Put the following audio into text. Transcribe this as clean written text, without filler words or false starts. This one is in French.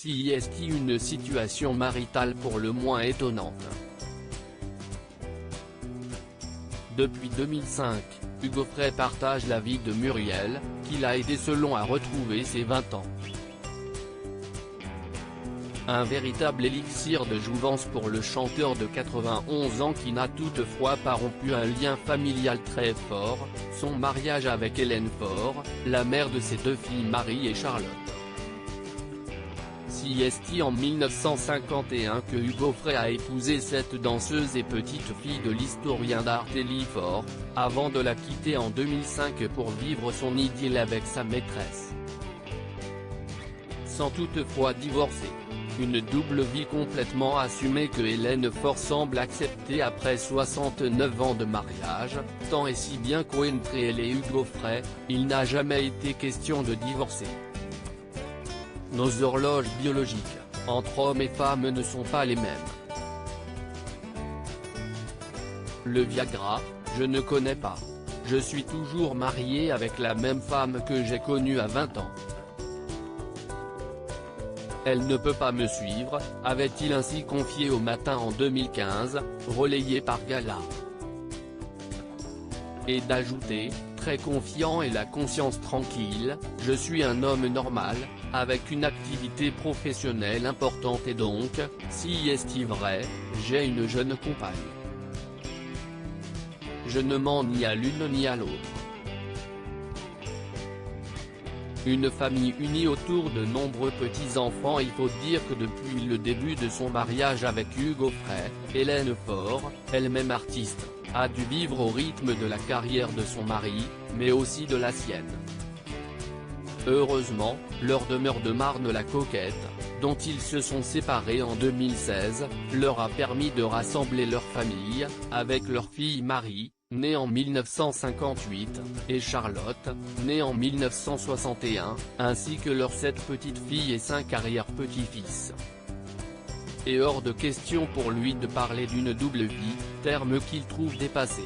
Si est une situation maritale pour le moins étonnante. Depuis 2005, Hugo Frey partage la vie de Muriel, qui l'a aidé selon à retrouver ses 20 ans. Un véritable élixir de jouvence pour le chanteur de 91 ans qui n'a toutefois pas rompu un lien familial très fort, son mariage avec Hélène Faure, la mère de ses 2 filles Marie et Charlotte. Si est en 1951 que Hugo Frey a épousé cette danseuse et petite-fille de l'historien d'art Élie Faure, avant de la quitter en 2005 pour vivre son idylle avec sa maîtresse. Sans toutefois divorcer. Une double vie complètement assumée que Hélène Faure semble accepter après 69 ans de mariage, tant et si bien qu'entre elle et Hugo Frey, il n'a jamais été question de divorcer. Nos horloges biologiques, entre hommes et femmes ne sont pas les mêmes. Le Viagra, je ne connais pas. Je suis toujours marié avec la même femme que j'ai connue à 20 ans. Elle ne peut pas me suivre, avait-il ainsi confié au Matin en 2015, relayé par Gala. Et d'ajouter, très confiant et la conscience tranquille, je suis un homme normal, avec une activité professionnelle importante et donc, si est vrai, j'ai une jeune compagne. Je ne mens ni à l'une ni à l'autre. Une famille unie autour de nombreux petits-enfants. Il faut dire que depuis le début de son mariage avec Hugo Frey, Hélène Faure, elle-même artiste, a dû vivre au rythme de la carrière de son mari, mais aussi de la sienne. Heureusement, leur demeure de Marne-la-Coquette, dont ils se sont séparés en 2016, leur a permis de rassembler leur famille, avec leur fille Marie, née en 1958, et Charlotte, née en 1961, ainsi que leurs 7 petites filles et 5 arrière-petits-fils. Et hors de question pour lui de parler d'une double vie, terme qu'il trouve dépassé.